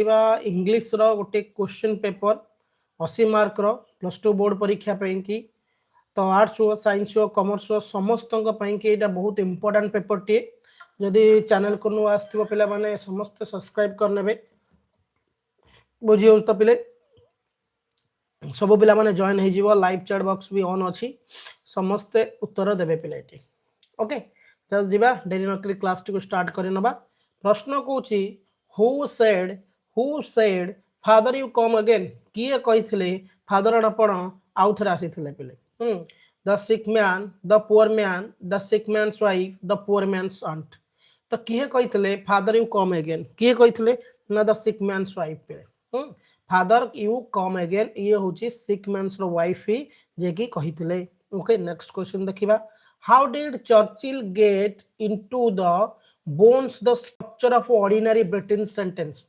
English रो गोटे question paper 80 mark रो +2 board परीक्षा पई की तो आर्ट्स हो साइंस हो कॉमर्स हो समस्त कि एटा बहुत इंपोर्टेंट पेपर टी जदि चैनल को नु आस्थिबो पिला माने समस्त सब्सक्राइब कर नेबे बुझी हो तो पिले सब पिला माने जॉइन हो जीवो लाइव चैट बॉक्स भी ऑन अछि समस्त उत्तर देबे पिलेटी ओके चल जीवा डेरी नकली क्लास टी को स्टार्ट करि नबा प्रश्न कोची who said father you come again किए कहिथिले फादर आपण आउ थरे आसीथिले पिले the sick man the poor man the sick man's wife the poor man's aunt तो किए कहिथिले फादर यू कम अगेन किए कहिथिले ना द सिक मैन्स वाइफ पिले फादर यू कम अगेन ये होची सिक मैन्स रो वाइफ ही जे की कहिथिले ओके नेक्स्ट क्वेश्चन देखिबा how did Churchill get into the bones the structure of ordinary British sentence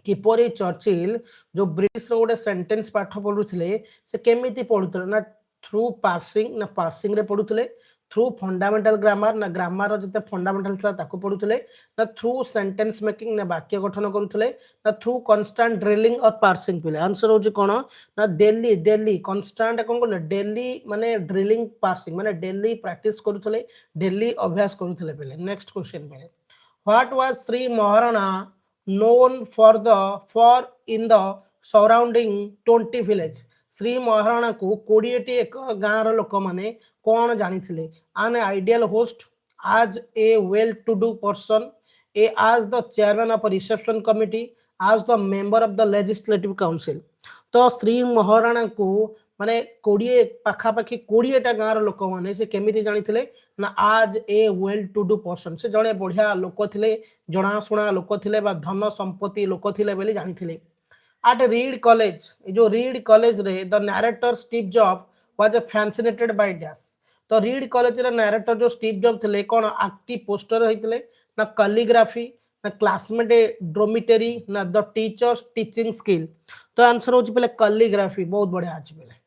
किपरि चर्चिल जो ब्रिटिश रो गोटे सेंटेंस पाठ पढुथिले से केमिति पढुथिले ना थ्रू पार्सिंग रे पढुथिले थ्रू फंडामेंटल ग्रामर ना ग्रामर जते फंडामेंटल था ताको पढुथिले ना थ्रू सेंटेंस मेकिंग ना वाक्य गठन करूथिले ना थ्रू कांस्टेंट ड्रिलिंग और पार्सिंग पिले आंसर होची कोन ना डेली कांस्टेंट कोन कोन डेली माने ड्रिलिंग पार्सिंग माने डेली प्रैक्टिस करूथिले डेली अभ्यास करूथिले पिले नेक्स्ट क्वेश्चन पिले what was Shri Maharana known for in the surrounding 20 village Shri Maharana को 20 एक गाँव लोक माने कौन जानी थिले an ideal host as a well to do person as the chairman of a reception committee as the member of the legislative council तो श्री महाराणा को माने 20 पाखापाखि 20टा गाँव लोक माने से केमिति जानी थिले ना आज ए वेल टू डू पर्सन से जड़े बढ़िया लोक थिले जनाशुना लोक थिले बा धन संपत्ति लोक थिले बोली जानी थिले एट रीड कॉलेज जो रीड कॉलेज रे the narrator Steve job was fascinated by dash तो रीड कॉलेज रे नैरेटर जो स्टीव जॉब थिले कोन एक्टिव पोस्टर होइथिले ना कैलीग्राफी ना क्लासमेट ड्रोमिटरी ना द टीचर्स टीचिंग स्किल तो आंसर होची पहले कैलीग्राफी बहुत बढ़िया अछि पहले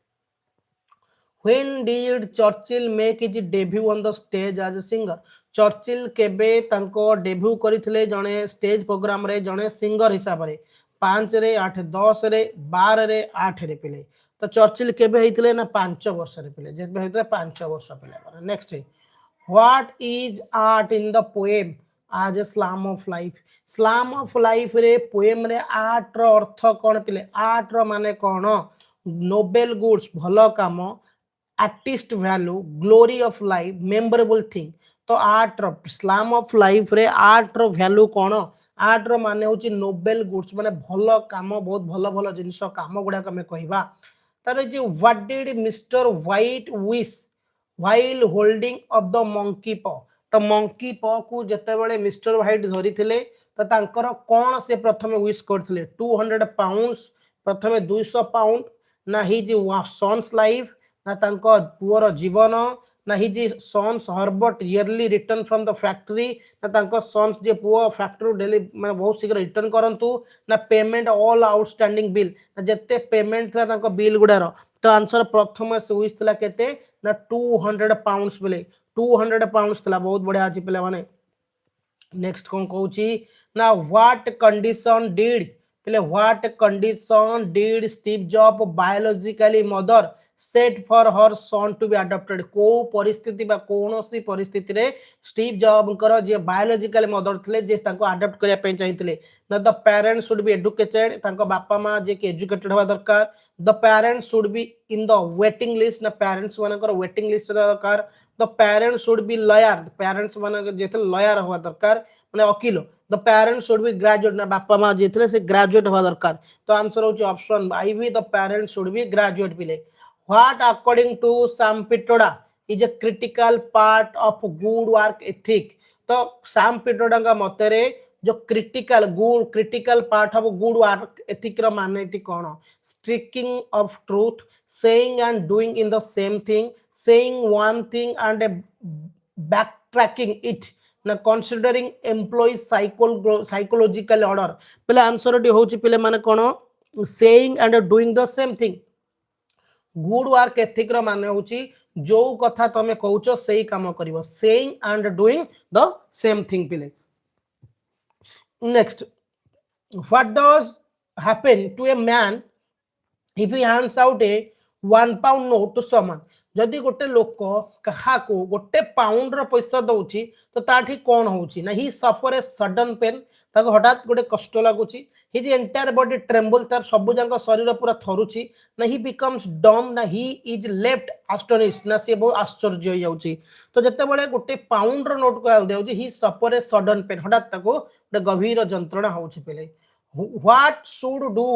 When did Churchill make his debut on the stage as a singer? Churchill केबे तांको डेब्यू करिथिले जणे स्टेज प्रोग्राम रे जणे सिंगर हिसाब रे 5 रे 8 10 रे 12 रे 8 रे पिले तो चर्चिल केबे हेतिले ना 5 वर्ष रे पिले जेबे हेतिले 5 वर्ष पिले नेक्स्ट है what is art in the poem आज स्लाम ऑफ लाइफ रे पोएम रे आर्ट रो अर्थ कोन पिले आर्ट रो माने कोन नोबेल गुड्स भलो काम artist value glory of life memorable thing तो आर्ट रो स्लाम ऑफ लाइफ रे आर्ट रो वैल्यू कोन आर्ट रो माने होची नोबेल गुड्स माने भलो काम बहुत भलो भलो जिंस काम गुडा कमे कहिबा तारे जे what did mister White wish while holding of the monkey paw तो मंकी पॉ को जते बेले मिस्टर व्हाइट धरि थिले तो तांकर कोन से प्रथमे विश करथिले 200 पाउंड्स प्रथमे 200 पाउंड ना हिज सन्स लाइफ ना तांको पुअर जीवन ना his sons Herbert early return from the factory ना तांको सन्स जे पुअ फैक्ट्री डेली माने बहुत शीघ्र रिटर्न करंतु ना पेमेंट ऑल आउटस्टैंडिंग बिल ना जत्ते पेमेंट था तांको बिल गुडारो तो आंसर प्रथम स्विच थला केते ना 200 पाउंड्स बेले 200 पाउंड्स थला बहुत बढ़िया अछि पिला माने नेक्स्ट कोन कहूची ना व्हाट कंडीशन डिड पहले what condition did Steve Job biologically mother set for her son to be adopted को परिस्थिति बा कोनोसी परिस्थिति रे स्टीव जॉब कर जे बायोलॉजिकल मदर थिले जे ताको अडॉप्ट करिया पे चाहिथिले ना the parents should be educated ताको बापा मां जे के एजुकेटेड होवा दरकार the parents should be in the waiting list ना पेरेंट्स मानकर वेटिंग लिस्ट दरकार the parents should be lawyer parents मानकर जेथे लॉयर होवा दरकार माने वकील the parents should be graduate ना बापा मां जेथे से ग्रेजुएट होवा दरकार तो आंसर होची ऑप्शन आई भी the parents should be graduate पिले What according to Sam Pitroda is a critical part of good work ethic तो Sam Pitroda का मतरे जो critical part of good work ethic रो माने T cone speaking of truth saying and doing in the same thing saying one thing and backtracking it ना considering employee psychological order पहले answer टी होची पहले माने कोन saying and doing the same thing good work ethic रो माने होची जो कथा तमे कहउचो सेही काम करिवो saying and doing the same thing पिले next What does happen to a man if he hands out a 1 pound note to someone? जदि गोटे लोक क्या गोटे पाउंड पैसा दौची तो ताठी कौन होची ना ही सफर ए सडन पेन ताको हठात गोटे कष्ट लगुची हिज एंटायर बॉडी ट्रेम्बल तार सब जाक शरीर पूरा थरुची ना ही बिकम्स डम ना ही इज लेफ्ट एस्टोनिश्ड ना सी बहुत आश्चर्य हो जाउची तो जते बेले गोटे पाउंड रो नोट को देउची ही सफर ए सडन पेन हठात ताको गोटे गभीर जंत्रणा होची पेले what should do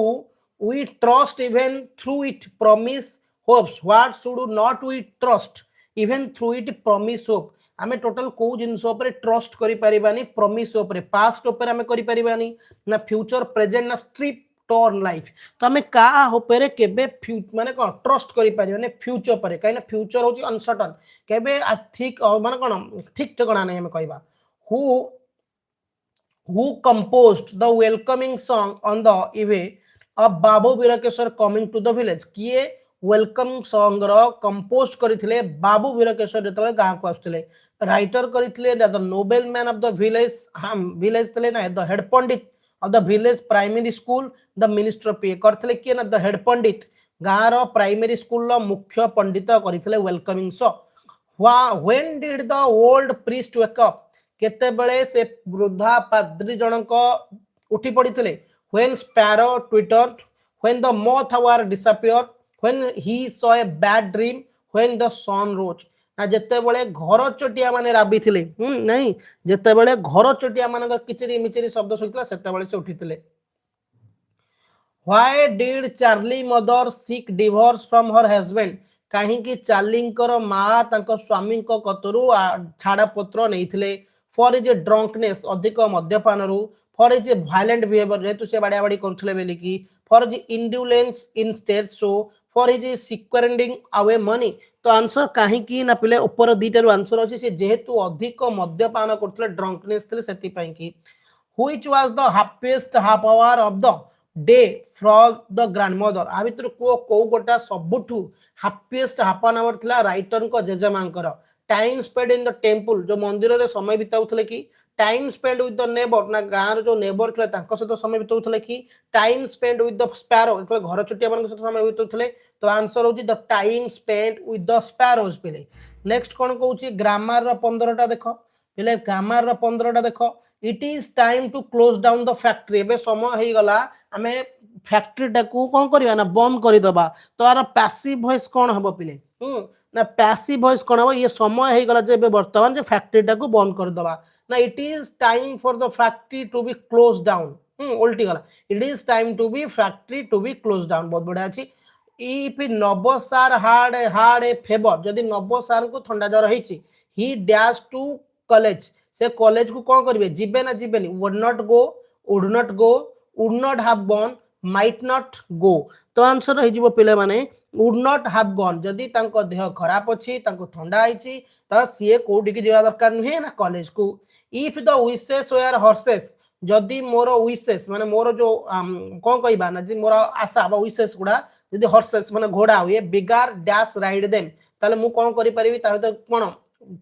we trust even through it promise hopes? What should not we trust even through it promise hope? आमे टोटल को जिनस ऊपर ट्रस्ट करि परिबानी प्रॉमिस ऊपर पास्ट ऊपर आमे करि परिबानी ना फ्यूचर प्रेजेंट ना स्ट्रिप टर्न लाइफ तो आमे का ऊपर केबे माने कोन ट्रस्ट करि परिबानी फ्यूचर ऊपर काई ना फ्यूचर होची अनसर्टन केबे ठीक माने कोन ठीक ठिकाना नै आमे कहबा who composed the welcoming song on the eve of Babu Veerkeshar coming to the village किए वेलकम सॉन्ग रो कंपोज करथिले बाबू वीरकेशर जतले गां को आस्तले राइटर करथिले the noble man of the village हम विलेज तले ना the head pandit of the village primary school the minister पे करथिले किए ना द हेड पंडित गां रो प्राइमरी स्कूल रो मुख्य पंडित करथिले welcoming song when did the old priest wake up केते बेले से वृद्धा पाद्री जनक उठी पड़िथिले when sparrow twittered, when the moth were disappeared, when he saw a bad dream, when the sun rose. ना जते बेले घर चटिया माने राबी थिले नहीं जते बेले घर चटिया माने किचरी मिचरी शब्द सुनितला सेते बेले से उठिथिले why did Charlie mother seek divorce from her husband? कहीं की चार्लींकर माँ तांको स्वामी को कतरु छाड़ा पत्र नहीं for his drunkenness अधिक मद्यपान रु for his violent behavior जेतु से बाड़िया बाड़ी करथले बेली की for his indolence in state show for his squandering away money तो आंसर कहीं की ना पिले ऊपर दीटा रो आंसर अछि से जेहेतु अधिक मद्यपान करथले ड्रंकनेस थले सेति पई की which was the happiest half hour of the day from the grandmother आ भीतर को गोटा सबुठु happiest half an hour थला राइटर को जेजेमांकर time spend in the temple जो मंदिर रे समय बिताउथले की time spend with the neighbour ना गाँव जो नेबर थे सहित समय बिताउथले कि time spend with the sparrow घर चटिया मान सहित समय बिताउथले तो आंसर होची the time spend with the sparrows पिले नेक्स्ट कोन कहूची ग्रामर रो 15टा देखो पिले ग्रामर रो 15टा देखो it is time to close down the factory एबे समय हे गला हमें फैक्ट्री टा को कोन करबा ना बंद करि दबा तो आर पैसिव वॉइस कोन हबो पिले ना पैसिव वॉइस कोन हबो ये समय हे गला जे वर्तमान जे फैक्ट्री टा को बंद कर दबा ना it is time for the factory to be close down उल्टी गला it is time to be factory to be close down बहुत बढ़िया अछि इफ नव सार हार्ड ए फेवर जदी नव सार को ठंडा जर हेछि ही डैश टू कॉलेज से कॉलेज को कोन करबे जिबे ना जिबेनी would not have gone might not go तो आंसर हे जिवो पिले माने वुड नॉट हैव गॉन जदी तांको देह खराब अछि तांको ठंडा आइछि त सिए कोडी की जिवा दरकार नहे ना कॉलेज को if the wishes were horses जदि मोर विशेष माने मोर जो कोन कहबा ना जदि मोर आशा बा विशेष गुडा जदि हॉर्सेस माने घोड़ा हुए बिगार डैश राइड देम ताले मु कोन करि परिबी ता तो कोन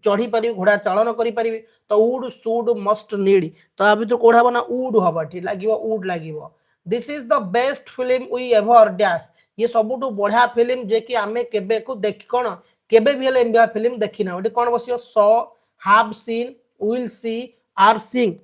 चढ़ी पारि घोड़ा चालन करि परिबी तो वुड शुड मस्ट नीड तो अभी तो कोढ़ा बना वुड हबा ठीक लागिवो वुड लागिवो this is the best film we ever dash ये सबुटु बढ़िया फिल्म जे कि आमे केबे को देख कोन केबे भी हेले एंबिया फिल्म देखिना ओटी कोन बसियो saw have seen will see are seeing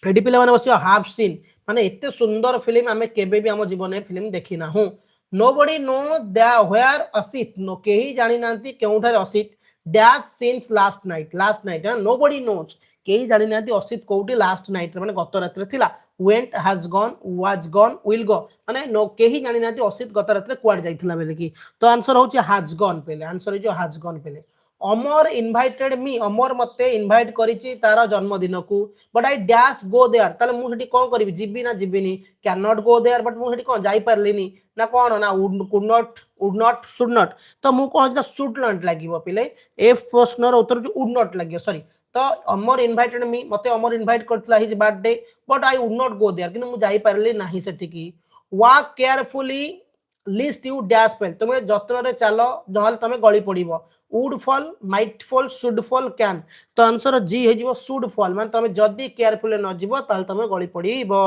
एडी पिला माने बसियो हैव सीन माने एते सुंदर फिल्म आमे केबे भी हम जीवन में फिल्म देखिना हूं नोबडी नो द वेयर असित नो केही जानि नांती केउठारे असित dash since last night nobody knows केही जानि नांती असित कोउटी लास्ट नाइट माने गत रात्रि थिला went has gone was gone will go माने नो केही जानि नांती असित गत रात्रि क्वाड जाइथिला बेले की तो आंसर होची has gone पेले आंसर जो has gone पेले अमर इनवाइटेड मी अमर मते इनवाइट करिछि तार जन्मदिन को but I dash go there ताले मु हेटी कोन करबी जिबी ना जिबिनी can not go there but मु हेटी कोन जाई परलिनी ना कोन ना वुड नॉट शुड नॉट तो मु कोन द शुड नॉट लागिवो पिले एफ प्रश्न रो उत्तर जो वुड नॉट लागियो सॉरी तो अमर इनवाइटेड मी मते अमर इनवाइट करतला his birthday but I would not go there किन मु जाई परली नाही सेठी की walk carefully lest you dash fall तुमे जत्र रे चालो जहल तमे गळी पड़िबो would fall might fall should fall can तो आंसर जी हे जिवो should fall माने तमे जदी केयरफुल न जिवो ताल तमे गळी पड़िबो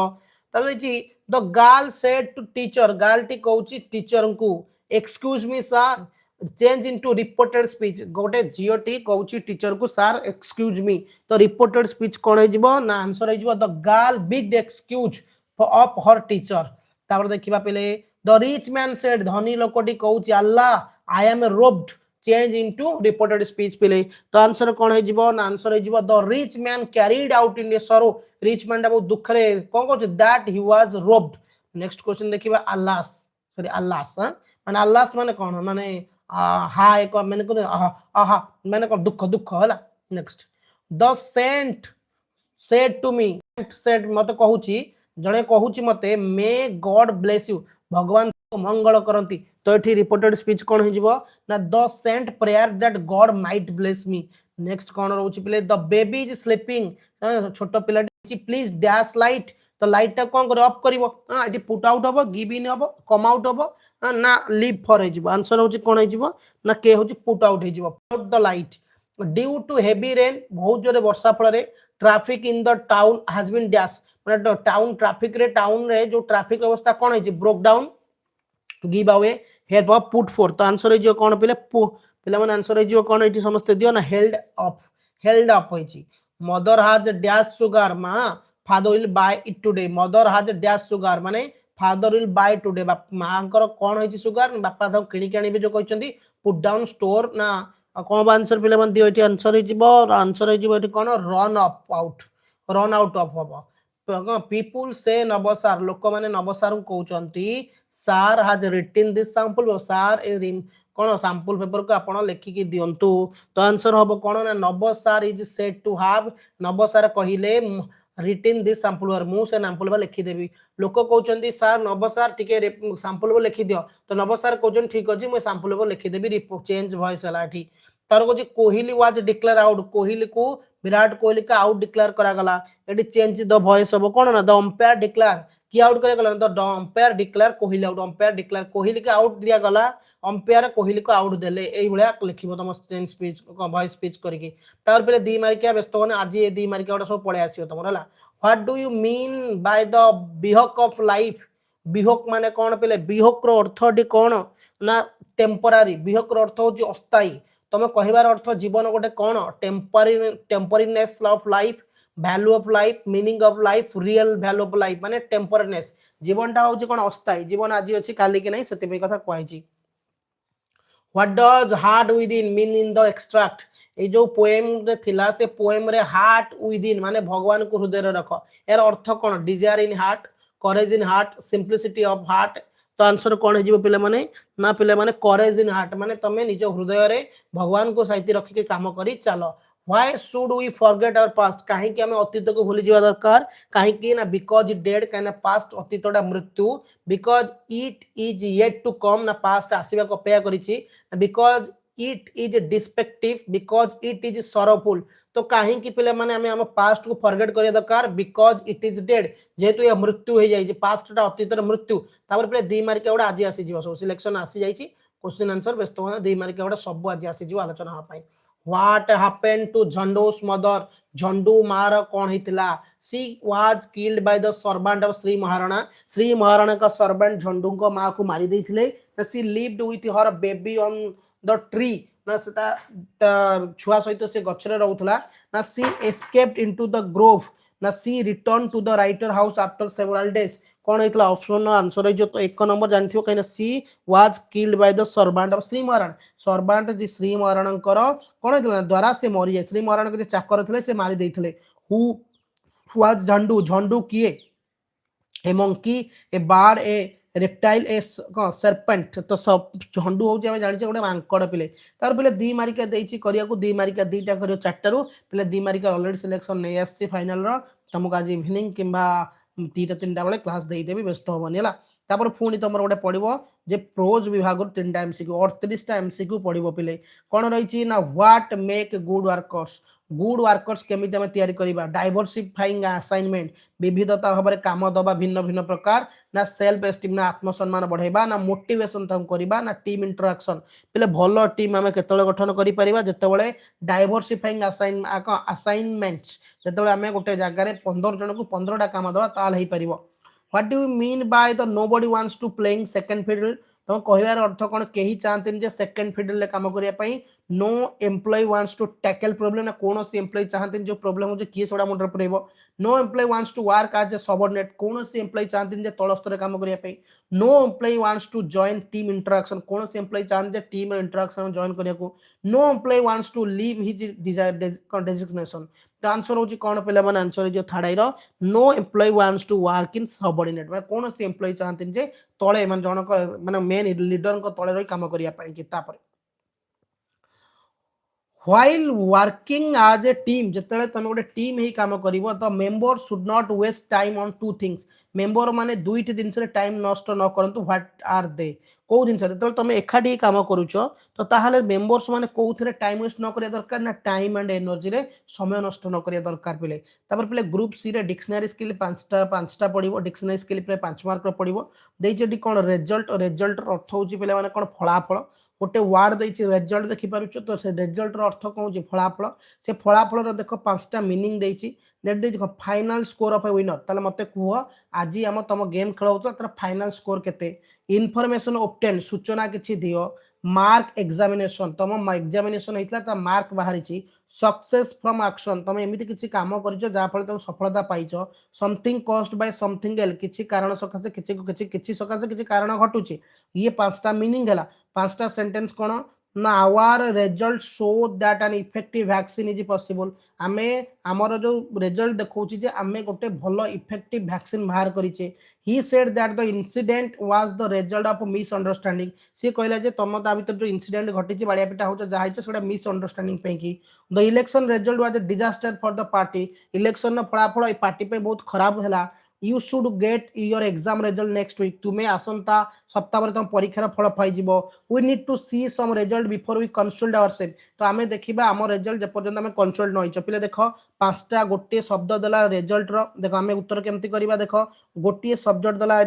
the girl said to teacher, girl टी कहूची टीचर को excuse me sir change into reported speech, गोटे झील टी कहूची टीचर को सर एक्सक्यूज मी, तो रिपोर्टेड स्पीच कौन हो ना आंसर हो the girl begged excuse of her teacher. तापर देखिबा पहिले द रिच मैन सेड, धनी लोकटी कहूची alas I am robbed change into reported speech पहिले, तो आंसर कौन हो ना आंसर हो the rich man cried out in a sorrow, rich man बहुत दुख रे कौन कहूची that he was robbed. Next question देखिबा अल्लास, सॉरी अल्लास माने अल्लास माने कौन माने हा एक मैंने को आहा मैंने को दुख दुख हला। Next the saint said to me, said मते कहूची जणे कहूची मते मे गॉड ब्लेस यू, भगवान को मंगल करंती, तो एठी रिपोर्टेड स्पीच कोन हो जिवो ना the saint prayed that God might bless me. Next कोन रहउची play the baby is sleeping, छोटो पिलाटी प्लीज डैश लाइट, तो लाइट टा कोन करे ऑफ करिवो, एठी पुट आउट हबो गिव इन हबो कम आउट हबो ना लीव फॉर हो जिवो, आंसर होची कोन हो जिवो ना के होची पुट आउट हो जिवो, put the light. Due to heavy rain, बहुत जोरे वर्षा फल रे traffic in the town has been dash, माने टाउन ट्रैफिक रे टाउन रे जो ट्रैफिक व्यवस्था कोन है broke down, give away help of put four, तो आंसर हो जो कोन पिले पिला माने आंसर हो जो कोन एठी समस्त दियो ना हेल्ड अप, हेल्ड अप होईची। मदर हैज डैश सुगर, मां father will buy it today, mother has dash sugar माने फादर विल बाय टुडे, मांकर कोन होईची सुगर बापा सब किणी के आनिबे जो कहचंदी पुट डाउन स्टोर ना कौन आंसर पिले मन दियो एठी आंसर आंसर हो कौन run up out, run out of हम पीपुल से नवसार, लोक माने नवसार कहउचंती सार हैज रिटन दिस सैंपल, सार ए कौन सैंपल पेपर को आपण लेखिकी दियंतु, तो आंसर हम कौन ना नवसार इज सेड टू हैव, नवसार कहिले रिटन दिस सैंपल मु से सैंपल लिखिदेवी, लोक कहउचंती सार नवसार टिके सैंपल लिखि दियो, तो नवसार कहउचन ठीक अछि मु सैंपल लिखिदेवी रिपोर्ट चेंज वॉइस हला एठी। तार को Kohli was declare out, Kohli को विराट कोहली का आउट डिक्लेयर करा गला, एटी चेंज द वॉइस हो कौन ना द अंपायर डिक्लेयर कि आउट करे गला, the umpire declare Kohli out, umpire declare Kohli के आउट दिया गला, अंपायर कोहली को आउट देले, एई भलिया लिखिबो तम चेंज स्पीच वॉइस स्पीच करके। तार पहिले दी मार्किया व्यस्त होने आज ए दी मार्किया ओटा सब पळे आसीयो तमरा हला। What do you mean by the bivouac of life, bivouac माने कौन पहिले बिहक रो अर्थ डी कौन ना टेम्पररी, बिहक रो अर्थ होची अस्थायी, तुम कहबार अर्थ जीवन गोटे कौन temporariness of life, value of life, meaning of life, real value of life माने टेम्परनेस, जीवनटा होची कोन अस्थायी, जीवन आज अछि काली के नै सेते पे कथा कहैछि। What does heart within mean in the extract, ए जो पोएम रे थिला से पोएम रे हार्ट विद इन माने भगवान को हृदय रे रख, एर अर्थ कोन desire in heart, courage in heart, simplicity of heart, तो आंसर कौन हो पे माने ना पे माने करेज इन हार्ट माने तमे निज हृदय रे भगवान को साइती रखिके काम करी चलो। Why should we forget our past, कहीं कि हमें अतीत को भूली जावा दरकार, कहीं कि ना बिकॉज डेड कहीं ना पास्ट अतीतटा मृत्यु, because it is yet to come ना पास्ट आसीबा को अपेक्षा करिछि, because it is deceptive, because it is sorrowful, तो कहीं कि पिले माने हमें हम पास्ट को फॉरगेट करिया दरकार, बिकॉज इट इज डेड जेहेतु ये मृत्यु हो जाई, पास्टटा अतीतर मृत्यु, तापर पिले दी मार्क एवडा आज आसी जीव, सब सिलेक्शन आसी जाईछि, क्वेश्चन आंसर व्यस्त होना दी मार्क एवडा सब आज आसी जीव आलोचना हा पई। What happened to Jhandu's mother, Jhandu मार कौन हितला, she was killed by the servant of Shri Maharana, Shri Maharana का सर्वेंट झंडू को मां को मारी देथिले, she lived with her baby on the tree ना सेता छुआ सहित से गछरे रहउथला ना, she escaped into the grove ना, she returned to the writer house after several days, कौन होइतला ऑप्शन आंसर जो तो एक नंबर जानथियो कहिना she was killed by the servant of Shri Maharana, servant जी श्री महाराणा कौन होइतला द्वारा से मरि जाय, श्री महाराणा के चाकर थिले से मारी देथिले। हु वाज झंडू, झंडू किए, ए मंकी, ए बार्ड, ए रेप्टाइल, ए सर्पेंट, तो सब झंडू हो जाय जानि छ गोटे मांकड़ पिले, तार पिले दी मारिका देइछि करिया को, दी मारिका दीटा करियो चारटारू पिले दी मारिका ऑलरेडी सिलेक्शन नै आछि फाइनल रो, तुमको आज इवनिंग किंबा 3-3 बेले क्लास देई देबी, व्यस्त होबनी हला। तापर पुणी तुम गोटे पड़ो जे प्रोज विभाग 3टा एमसीक्यू 38टा एमसीक्यू पड़ो पिले, कौन रही ना what make good workers, good workers केमिति हमें तैयारी करिबा, डाइवर्सिफाइंग असाइनमेंट, विविधता भाव में काम दबा भिन्न भिन्न प्रकार ना, सेल्फ एस्टीम ना आत्मसम्मान बढ़ाइबा ना, मोटिवेशन तक करिबा ना, टीम इंटरैक्शन पिले भलो टीम हमें केतले गठन करि परिबा जेतेबेले डाइवर्सिफाइंग असाइनमेंट्स जेतेबेले हमें गोटे जगह रे 15 जन को 15टा काम दबा ताल हेई परिबो। What do you mean by the nobody wants to playing second fiddle तुम कहबार अर्थ कौन कहीं चाहते जे सेकंड फिडल रे काम करने no employ wants to tackle problem ना कौन सी एम्प्लॉय चाहते जो प्रॉब्लम हो किए सेटा मुंडे पुरेबो no employ wants to work as a subordinate कौन सी एम्प्लॉय चाहते जे तल स्तर काम करने no employ wants to join team interaction कौन सी एम्प्लॉय चाहते टीम इंटरेक्शन जॉइन करने no employ wants to leave his desire designation तो आंसर होची कौन पे मैंने आंसर जो third I no employ wants to work in subordinate माने कौन सी एम्प्लॉय चाहते जे तले माने जनक माने मेन लीडर को तले रही काम करिया पई कि तापर while working as a team जेतेले तमे गोटे टीम ही काम करिवो तो member should not waste time on two things member माने दुईटी जिनस रे टाइम नष्ट न करंतु व्हाट आर दे को जिनस जेतेले तमे एखाडी काम करूछो तो ताहाले मेंबर्स माने कोउथरे टाइम वेस्ट न करिया दरकार ना टाइम एंड एनर्जी रे समय नष्ट न करिया दरकार पिले तापर पिले ग्रुप सी रे डिक्शनरी स्किल पांचटा पडिवो डिक्शनरी स्किल पे 5 मार्क रो पडिवो देइचेडी कोन रिजल्ट रिजल्ट अर्थ होची पिले माने कोन फलाफल गोटे वार्ड देछि रिजल्ट देखि पारुछ तो से रिजल्ट रो अर्थ कोन होची फलाफल से फलाफल रो देखो पांचटा मीनिंग देछि देट देछि final score of a winner ताले मते कुह आजि हम तम गेम खेलौ तो तर फाइनल स्कोर केते इनफॉरमेशन ऑब्टेन सूचना किछि दियो मार्क एग्जामिनेशन तम एग्जामिनेशन हेतला त मार्क बाहरिछि सक्सेस फ्रॉम एक्शन तम एमिति किछि काम करिछो जा फल तम सफलता पाइछो something caused by something else किछि कारण सकासे किछि सकासे किछि कारण घटुछि ये पांचटा मीनिंग हला पांचटा सेंटेंस कोन ना our result show that an effective vaccine is possible आमे हमर जो रिजल्ट देखौछि जे आमे गोटे भलो इफेक्टिव वैक्सीन बाहर करिछे he said that the incident was the result of misunderstanding से कहला जे तम ता भीतर जो इंसिडेंट घटिछि बाड़िया पिटा होछ जा हिछ सेटा मिसअंडरस्टैंडिंग पे की the election result was a disaster for the party election न फलाफल ए पार्टी पे बहुत खराब हैला you should get your exam result next week तुम्हें आसंता सप्ताह तुम परीक्षार फल पाइब we need to see some result before we consult ourselves तो आम देखा आम रिजल्ट जेपर्यंत आम कंसल्ट न पिले देख पांचटा गोटे शब्द देला रिजल्ट रो देख आम उत्तर केमती करवा देख गोटे सब्जेक्ट देला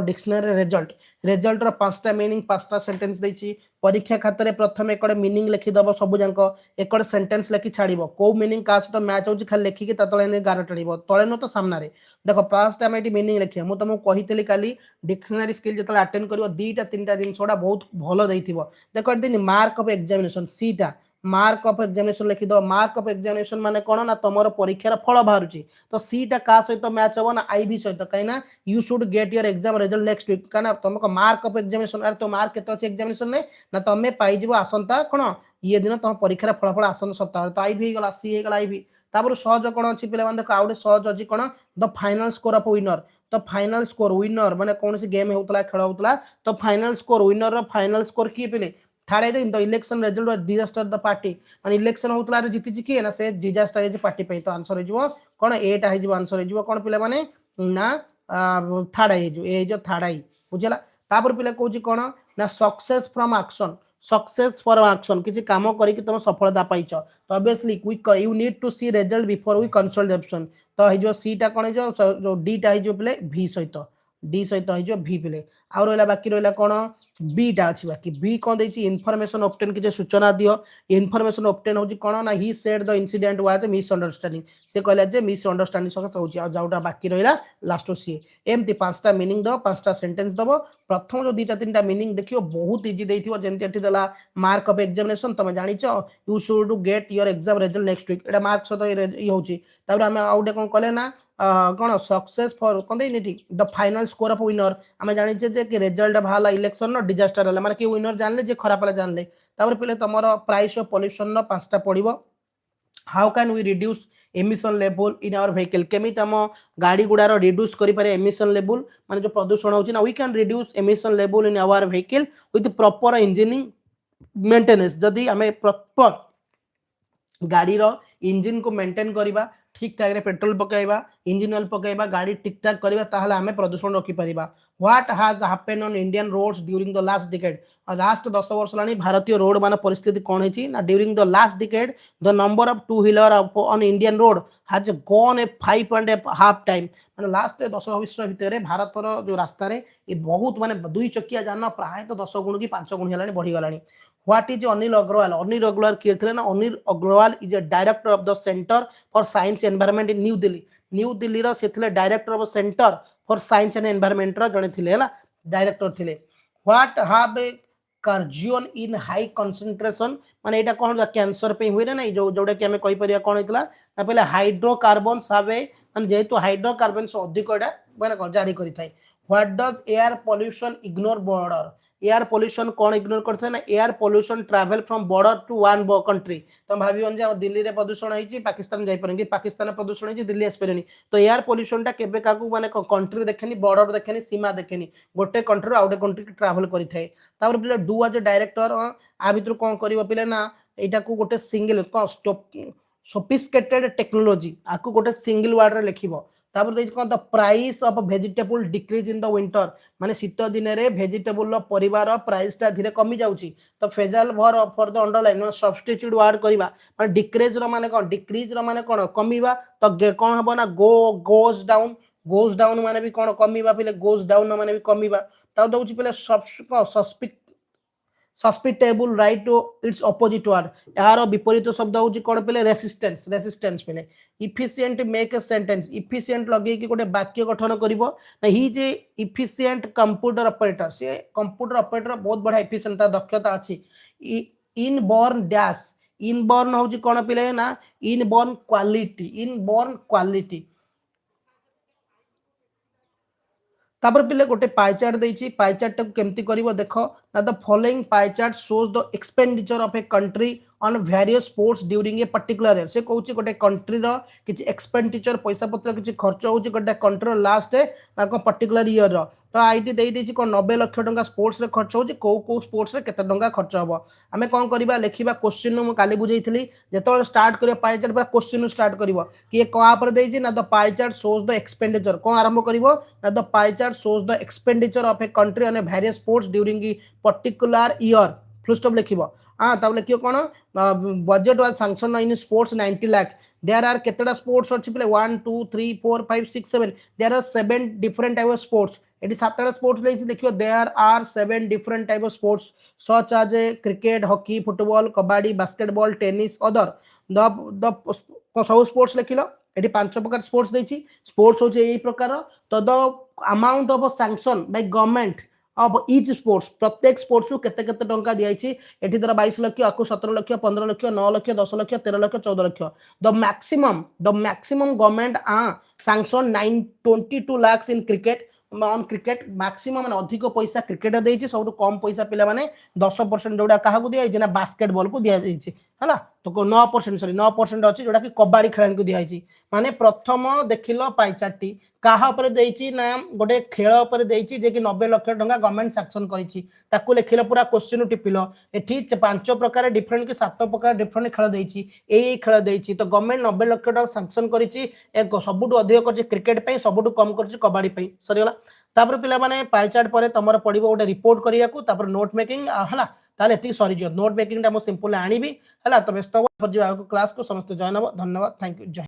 डिक्शनरी रिजल्ट रिजल्ट रो पांचटा मीनिंग पांचटा सेंटेंस देछि परीक्षा खातर प्रथम एक मीनिंग लिखिदब सबुजाक एक सेंटेंस लिखि छाड़ कौ मीनिंग क्या सहित मैच हो खाली लिखिकी तले गार टाड़ तले न तो सामने देख फास्ट आम ये मीनिंग लिखिए मुझे तुमको कही काली डिक्शनरी स्किल जो अटेंड कर दीटा तीन जिनस बहुत भल देख दिन मार्क ऑफ एग्जामिनेशन सीटा मार्क ऑफ एग्जामिनेशन लिखिद मार्क ऑफ एग्जामिनेशन माने कौन ना तुम परीक्षार फल बाहर तो सीटा क्या सहित मैच हम ना आईबी सहित कहीं you should get your exam result next week कहीं तुमको मार्क ऑफ एग्जामिनेशन अरे तो मार्क केते अच्छे एग्जामिनेशन ने ना तुम्हें पाइब आसंता कौन ये दिन तुम परीक्षार फलाफल आसंता सप्ताह तो आईबी गला सी होगा आईबी तापर सहज कौन अच्छी पे देख आउ सहज अच्छी कौन the final score of winner तो फाइनल स्कोर विनर माने कौन सी गेम होता खेल होता तो final score winner final score किए पे third the election result disaster the party माने इलेक्शन होता जीति किए ना से डिजास्टर है पार्टी पे तो आंसर हो कौन एटा हो आंसर हो कौन पे माने ना थर्ड आई ए जो थर्ड आई बुझला तापर पिला कहूँ कौन ना success from action success for action किसी काम करके तुम सफलता पाइछ तो obviously you need to see result before we consult option तो जो सीटा कौन जो डीटा हो पे भी सहित डी सहित हो भी पे आउ रहा बाकी रहा कौन बीटा अच्छी बाकी बी कौन देती इनफॉरमेशन ऑब्टेन किसी सूचना दियो इनफॉरमेशन ऑब्टेन हो कौन ना he said the incident was misunderstanding से कहला जे मिसअंडरस्टैंडिंग सकाशे होची जोटा बाकी रहा लास्ट सी एमती पांचटा मीनिंग दब पांचटा सेंटेंस दब प्रथम जो दुईटा तीन मीनिंग देखियो बहुत इजी देथिबो जेंति एठी देला मार्क ऑफ एग्जामिनेशन तुम जानिछ you should get your exam result next week एटा मार्क सहित ये होची तापर हम आउटे कौन कले ना कौन सक्सेस फॉर कौन देनी the final score of winner आम जानिछे जे कि रिजल्ट बाहला इलेक्शन नो डिजास्टर हला माने कि विनर जानले जे खराब हला जानले तापर पिले तमरो प्राइस ऑफ पॉल्यूशन नो पांचटा पड़िबो how can we reduce emission level in our vehicle केमिति हम गाड़ी गुड़ार रिड्यूस करि पारे एमिशन लेवल माने जो प्रदूषण होची ना we can reduce emission level in our vehicle with proper engineering maintenance जदी हमें प्रॉपर गाड़ी रो इंजिन को मेंटेन करबा ठीक ठाक रे पेट्रोल पकाइबा इंजिन ऑयल पकाइबा गाड़ी ठीक ठाक करबा ताहले हमें प्रदूषण रोकी परिबा what has happened on Indian roads during the last decade last 10 वर्ष लानी भारतीय रोड मान परिस्थिति कौन है ना during the last decade the number of two wheeler on Indian road has gone A 5.5 time माने लास्ट 10 वर्ष भितर भारतर जो रास्ता रे ये बहुत माने दुई चकिया जान प्राय तो 10 गुण की 5 गुण हेलानी बढ़ी गलानी What is Anil Agrawal? Anil Agrawal किए थे ना Anil Agrawal is a director of the Center for Science Environment in New Delhi. New Delhi रो से थे director of centre for science and environment रो जड़े थिले हला डायरेक्टर थिले what have a carcinogen in high concentration माने एटा कोन कैंसर पे हुए ना जो जोडा कि हमें कहि परिया कोन हितला पहले हाइड्रोकार्बन्स हैव ए माने जेतु हाइड्रोकार्बन्स अधिक एटा माने कोन जारी करि थाए what does air pollution ignore border air pollution कौन इग्नोर करते हैं ना air pollution travel from border to one country तो भावियों जे दिल्ली रे प्रदूषण है पाकिस्तान जाई परन कि पाकिस्तान प्रदूषण है दिल्ली आसपेरेनी तो एयर पोल्यूशन टा केबे काकू माने कंट्री देखेनी बॉर्डर देखेनी सीमा देखेनी गोटे कंट्री आउटे कंट्री ट्रैवल करि थाए तापर पिले डू एज डायरेक्टर आ भितर कोन करिवो पिले ना एटा को गोटे सिंगल सोफिस्टिकेटेड टेक्नोलॉजी आकु गोटे सिंगल वर्ड रे लिखिबो तापर देख कौन the price of vegetable decrease in the winter माने शीत दिन रे वेजिटेबल परिवार प्राइस टा धीरे कमी जाउची तो फेजल भर for the underline substitute word करबा माने डिक्रीज रो माने कोन डिक्रीज रो माने कोन कमीबा तो कोन हबो ना गोज डाउन माने भी कोन कमीबा पिले गोज डाउन माने भी कमीबा ता दउची पिले susceptible right to its opposite word यार विपरीत शब्द होची कोन पेले रेसिस्टेंस पेले efficient make a sentence efficient लगे कि गोटे वाक्य गठन करिवो ना ही जे इफिशिएंट कंप्यूटर ऑपरेटर से कंप्यूटर ऑपरेटर बहुत बड़ा इफिशिएंट दक्षता अछि इनबॉर्न डैश इनबॉर्न होची कोन पेले ना इनबॉर्न क्वालिटी तापर पिले गोटे पाई चार्ट देछि पाई चार्ट टाको केमती करिवो देखो ना the following pi chart shows the expenditure of a country on various sports during a particular year से कहूची गोटे कंट्री रो किछि एक्सपेंडिचर पैसा पत्र किछि खर्च होची गोटे कंट्री रो लास्ट ताको पर्टिकुलर ईयर रो तो आईटी देई देछि को 90 लाख टंका स्पोर्ट्स रे खर्च होची को स्पोर्ट्स रे केते टंका खर्च होबो हमें कोन करबा लेखिबा क्वेश्चन मु काली बुझेइथिली जेतोल स्टार्ट करियो पाई चार्ट पर क्वेश्चन स्टार्ट करिवो कि कहा पर देछि ना the pie chart shows the expenditure कोन आरंभ करिवो ना the pie chart shows the expenditure of a country on a various sports during a particular year full stop लिखिबो हाँ तब लिखियो कोन budget was sanction in sports 90 lakh there are केतडा स्पोर्ट्स अछि play 1 2 3 4 5 6 7 there are 7 different type of sports एटी सातटा sports लेछि देखियो there are 7 different type of sports such as cricket hockey football kabaddi basketball tennis other the सब sports लिखिलो एटी पांच प्रकार स्पोर्ट्स देछि स्पोर्ट्स होचे एई प्रकार तो the amount of sanction by government of each sports प्रत्येक स्पोर्ट्स को केते केते टंका दियाइछि एठी धर 22 लाख आकु 17 lakh 15 lakh 9 lakh 10 lakh 13 lakh 14 lakh the maximum government sanction 922 lakh in cricket on cricket maximum माने अधिक पैसा क्रिकेट देइछि सबटु कम पैसा पिला माने 10% जोडा काहा को दियाइछि ना बास्केटबॉल को दिया जाइछि हला तो 9% सॉरी 9% अछि जोडा कि कबड्डी खेलान को दियाइछि माने प्रथम देखिलो पाई चार्टी काहा ऊपर देइछि ना गोटे खेल ऊपर देइछि जे कि 90 लाख टंका गवर्नमेंट सैंक्शन करिछि ताकू लेखिलो पूरा क्वेश्चन टिपिलो एठी पांच प्रकार डिफरेंट कि सात प्रकार डिफरेंट खेल देइछि एई खेल देइछि तो गवर्नमेंट 90 लाख टंका सैंक्शन करिछि एक सबटु अधिक करछि क्रिकेट पई सबटु कम करछि कबड्डी पई सरीगला तापर पिला माने पाई चार्ट परे तमर पडिबो गोटे रिपोर्ट करिया को तापर नोट मेकिंग हला ताले एती सरी जो नोट मेकिंग टा मो सिंपल आनिबी हला तो व्यस्त हो जिवा क्लास को समस्त जॉइन हो धन्यवाद थैंक यू।